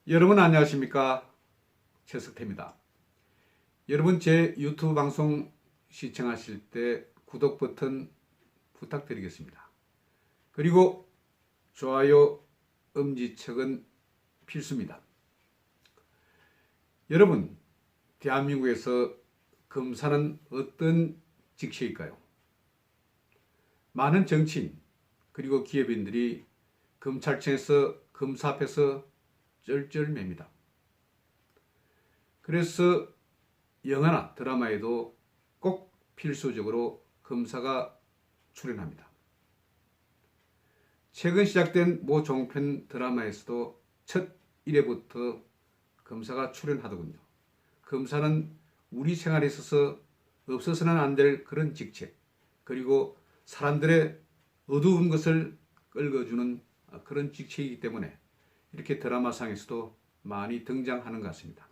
여러분 안녕하십니까? 최석태입니다. 여러분 제 유튜브 방송 시청하실 때 구독 버튼 부탁드리겠습니다. 그리고 좋아요, 엄지척은 필수입니다. 여러분, 대한민국에서 검사는 어떤 직책일까요? 많은 정치인 그리고 기업인들이 검찰청에서 검사 앞에서 쩔쩔맵니다. 그래서 영화나 드라마에도 꼭 필수적으로 검사가 출연합니다. 최근 시작된 모 종편 드라마에서도 첫 1회부터 검사가 출연하더군요. 검사는 우리 생활에 있어서 없어서는 안 될 그런 직책, 그리고 사람들의 어두운 것을 긁어주는 그런 직책이기 때문에 이렇게 드라마상에서도 많이 등장하는 것 같습니다.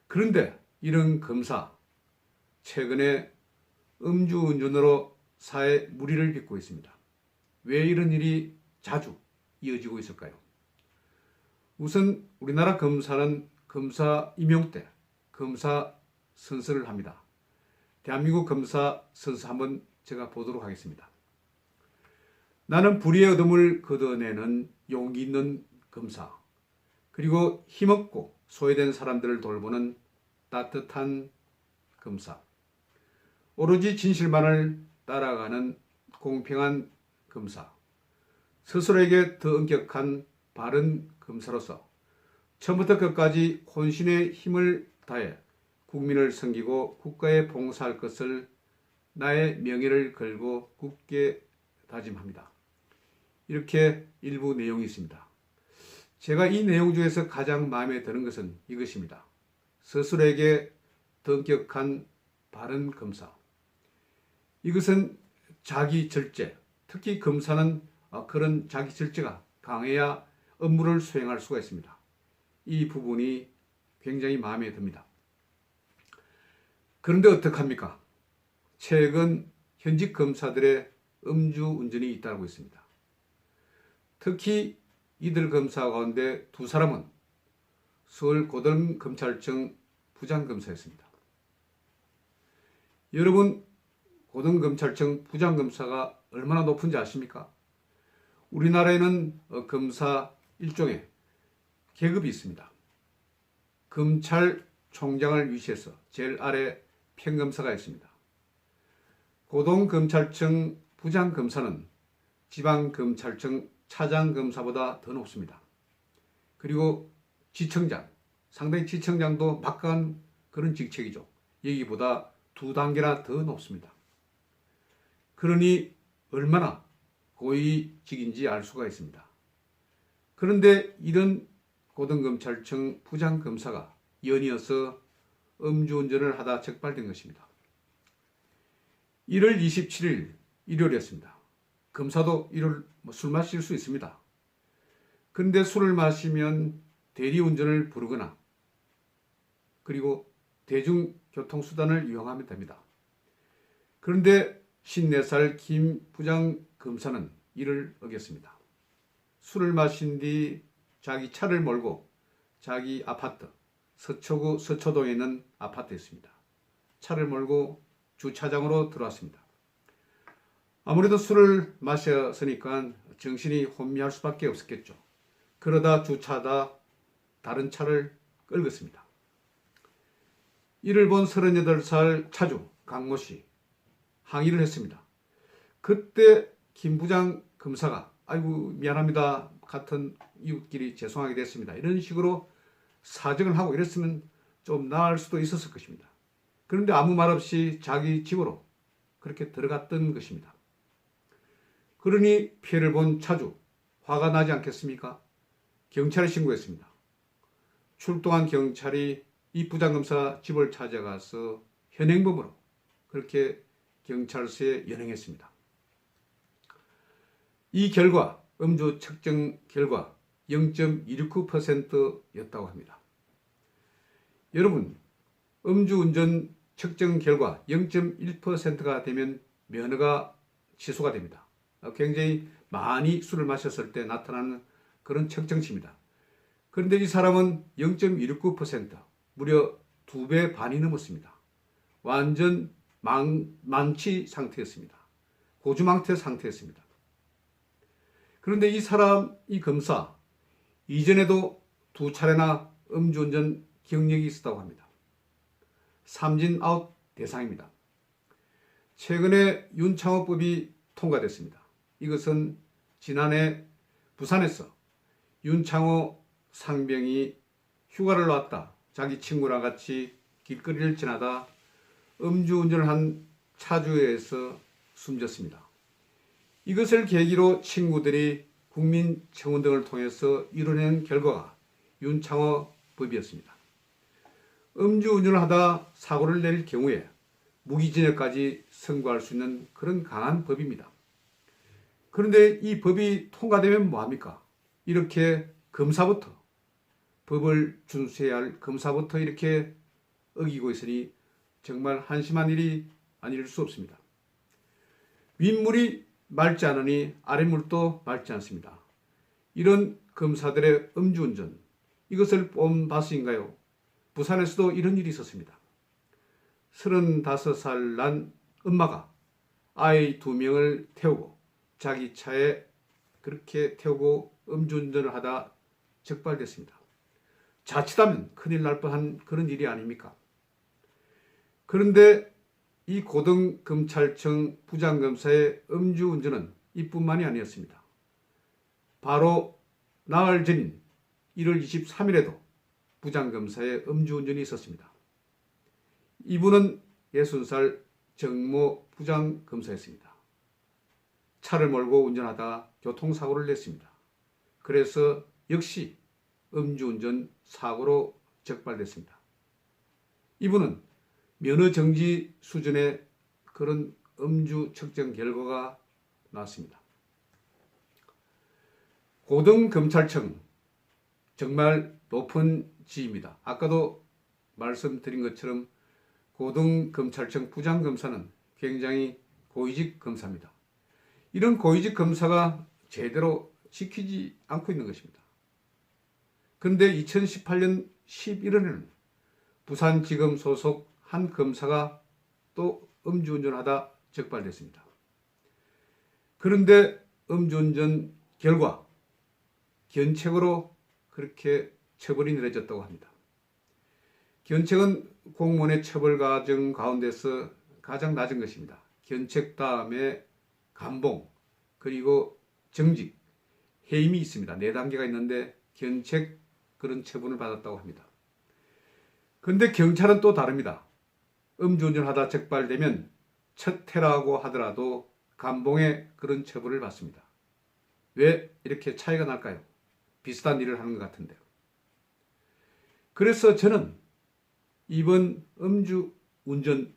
그런데 이런 검사, 최근에 음주운전으로 사회 물의를 빚고 있습니다. 왜 이런 일이 자주 이어지고 있을까요? 우선 우리나라 검사는 검사 임용 때 검사 선서를 합니다. 대한민국 검사 선서 한번 제가 보도록 하겠습니다. 나는 불의의 어둠을 걷어내는 용기 있는 검사, 그리고 힘없고 소외된 사람들을 돌보는 따뜻한 검사, 오로지 진실만을 따라가는 공평한 검사, 스스로에게 더 엄격한 바른 검사로서 처음부터 끝까지 혼신의 힘을 다해 국민을 섬기고 국가에 봉사할 것을 나의 명예를 걸고 굳게 다짐합니다. 이렇게 일부 내용이 있습니다. 제가 이 내용 중에서 가장 마음에 드는 것은 이것입니다. 스스로에게 더 엄격한 바른 검사. 이것은 자기 절제, 특히 검사는 그런 자기 절제가 강해야 업무를 수행할 수가 있습니다. 이 부분이 굉장히 마음에 듭니다. 그런데 어떡합니까? 최근 현직 검사들의 음주운전이 잇따르고 있습니다. 특히 이들 검사 가운데 두 사람은 서울 고등검찰청 부장검사였습니다. 여러분, 고등검찰청 부장검사가 얼마나 높은지 아십니까? 우리나라에는 검사 일종의 계급이 있습니다. 검찰총장을 위시해서 제일 아래 평검사가 있습니다. 고등검찰청 부장검사는 지방검찰청 차장검사보다 더 높습니다. 그리고 지청장, 상당히 지청장도 막강한 그런 직책이죠. 여기보다 두 단계나 더 높습니다. 그러니 얼마나 고위직인지 알 수가 있습니다. 그런데 이런 고등검찰청 부장검사가 연이어서 음주운전을 하다 적발된 것입니다. 1월 27일 일요일이었습니다. 검사도 이럴 술 마실 수 있습니다. 그런데 술을 마시면 대리운전을 부르거나 그리고 대중교통수단을 이용하면 됩니다. 그런데 54살 김 부장검사는 이를 어겼습니다. 술을 마신 뒤 자기 차를 몰고 자기 아파트 서초구 서초동에 있는 아파트였습니다. 차를 몰고 주차장으로 들어왔습니다. 아무래도 술을 마셨으니까 정신이 혼미할 수밖에 없었겠죠. 그러다 주차하다 다른 차를 끌었습니다. 이를 본 38살 차주 강모 씨 항의를 했습니다. 그때 김 부장 검사가 아이고 미안합니다. 같은 이웃끼리 죄송하게 됐습니다. 이런 식으로 사정을 하고 이랬으면 좀 나을 수도 있었을 것입니다. 그런데 아무 말 없이 자기 집으로 그렇게 들어갔던 것입니다. 그러니 피해를 본 차주 화가 나지 않겠습니까? 경찰에 신고했습니다. 출동한 경찰이 이 부장검사 집을 찾아가서 현행범으로 그렇게 경찰서에 연행했습니다. 이 결과 음주 측정 결과 0.269%였다고 합니다. 여러분, 음주운전 측정 결과 0.1%가 되면 면허가 취소가 됩니다. 굉장히 많이 술을 마셨을 때 나타나는 그런 측정치입니다. 그런데 이 사람은 0.169%, 무려 2배 반이 넘었습니다. 완전 만취 상태였습니다. 고주망태 상태였습니다. 그런데 이 사람, 이 검사, 이전에도 2차례나 음주운전 경력이 있었다고 합니다. 삼진 아웃 대상입니다. 최근에 윤창호법이 통과됐습니다. 이것은 지난해 부산에서 윤창호 상병이 휴가를 왔다. 자기 친구랑 같이 길거리를 지나다 음주운전을 한 차주에서 숨졌습니다. 이것을 계기로 친구들이 국민청원 등을 통해서 이뤄낸 결과가 윤창호 법이었습니다. 음주운전을 하다 사고를 낼 경우에 무기징역까지 선고할 수 있는 그런 강한 법입니다. 그런데 이 법이 통과되면 뭐합니까? 이렇게 검사부터, 법을 준수해야 할 검사부터 이렇게 어기고 있으니 정말 한심한 일이 아닐 수 없습니다. 윗물이 맑지 않으니 아랫물도 맑지 않습니다. 이런 검사들의 음주운전, 이것을 본받으인가요? 부산에서도 이런 일이 있었습니다. 35살 난 엄마가 아이 2명을 태우고 자기 차에 그렇게 태우고 음주운전을 하다 적발됐습니다. 자칫하면 큰일 날 뻔한 그런 일이 아닙니까? 그런데 이 고등검찰청 부장검사의 음주운전은 이뿐만이 아니었습니다. 바로 나흘 전인 1월 23일에도 부장검사의 음주운전이 있었습니다. 이분은 60살 정모 부장검사였습니다. 차를 몰고 운전하다 교통사고를 냈습니다. 그래서 역시 음주운전 사고로 적발됐습니다. 이분은 면허정지 수준의 그런 음주 측정 결과가 나왔습니다. 고등검찰청 정말 높은 지위입니다. 아까도 말씀드린 것처럼 고등검찰청 부장검사는 굉장히 고위직 검사입니다. 이런 고위직 검사가 제대로 지키지 않고 있는 것입니다. 그런데 2018년 11월에는 부산지검 소속 한 검사가 또 음주운전하다 적발됐습니다. 그런데 음주운전 결과 견책으로 그렇게 처벌이 내려졌다고 합니다. 견책은 공무원의 처벌 과정 가운데서 가장 낮은 것입니다. 견책 다음에 감봉, 그리고 정직, 해임이 있습니다. 4단계가 있는데 견책 그런 처분을 받았다고 합니다. 그런데 경찰은 또 다릅니다. 음주운전하다 적발되면 첫 테러라고 하더라도 감봉의 그런 처벌을 받습니다. 왜 이렇게 차이가 날까요? 비슷한 일을 하는 것 같은데요. 그래서 저는 이번 음주운전에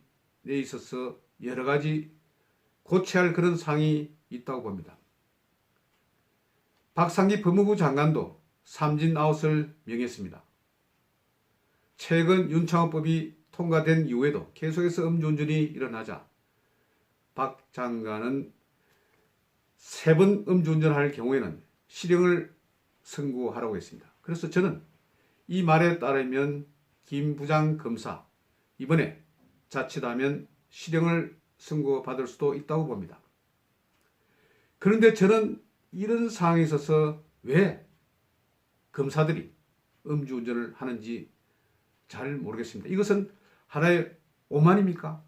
있어서 여러 가지 고쳐야 할 그런 사항이 있다고 봅니다. 박상기 법무부 장관도 삼진아웃을 명했습니다. 최근 윤창호법이 통과된 이후에도 계속해서 음주운전이 일어나자 박 장관은 3번 음주운전할 경우에는 실형을 선고하라고 했습니다. 그래서 저는 이 말에 따르면 김 부장 검사 이번에 자칫하면 실형을 선고받을 수도 있다고 봅니다. 그런데 저는 이런 상황에 있어서 왜 검사들이 음주운전을 하는지 잘 모르겠습니다. 이것은 하나의 오만입니까?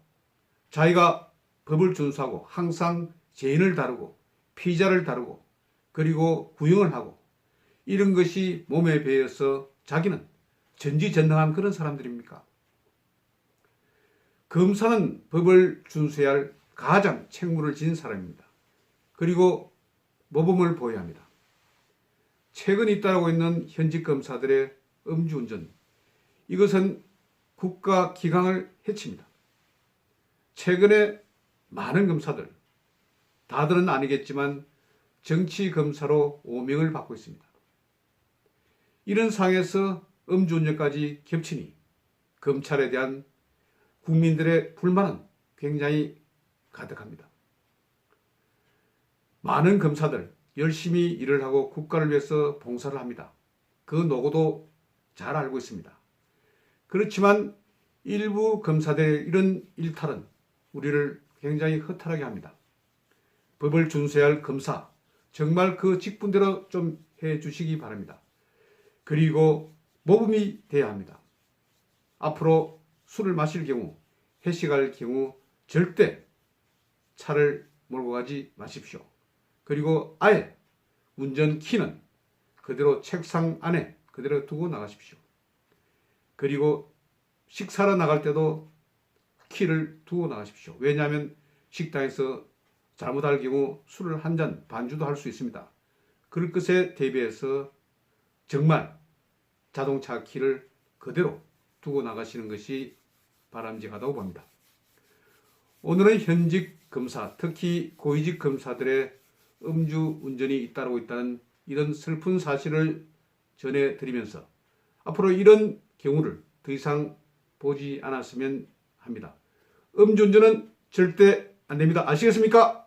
자기가 법을 준수하고 항상 죄인을 다루고 피의자를 다루고 그리고 구형을 하고 이런 것이 몸에 배어서 자기는 전지전능한 그런 사람들입니까? 검사는 법을 준수해야 할 가장 책무를 지닌 사람입니다. 그리고 모범을 보여야 합니다. 최근 잇따르고 있는 현직 검사들의 음주운전, 이것은 국가 기강을 해칩니다. 최근에 많은 검사들, 다들은 아니겠지만 정치 검사로 오명을 받고 있습니다. 이런 상황에서 음주운전까지 겹치니 검찰에 대한 국민들의 불만은 굉장히 가득합니다. 많은 검사들 열심히 일을 하고 국가를 위해서 봉사를 합니다. 그 노고도 잘 알고 있습니다. 그렇지만 일부 검사들의 이런 일탈은 우리를 굉장히 허탈하게 합니다. 법을 준수해야 할 검사, 정말 그 직분대로 좀 해주시기 바랍니다. 그리고 모범이 돼야 합니다. 앞으로 술을 마실 경우, 회식할 경우 절대 차를 몰고 가지 마십시오. 그리고 아예 운전 키는 그대로 책상 안에 그대로 두고 나가십시오. 그리고 식사로 나갈 때도 키를 두고 나가십시오. 왜냐하면 식당에서 잘못할 경우 술을 한 잔 반주도 할 수 있습니다. 그럴 것에 대비해서 정말 자동차 키를 그대로 두고 나가시는 것이 바람직하다고 봅니다. 오늘은 현직 검사, 특히 고위직 검사들의 음주 운전이 잇따르고 있다는 이런 슬픈 사실을 전해드리면서 앞으로 이런 경우를 더 이상 보지 않았으면 합니다. 음주운전은 절대 안 됩니다. 아시겠습니까?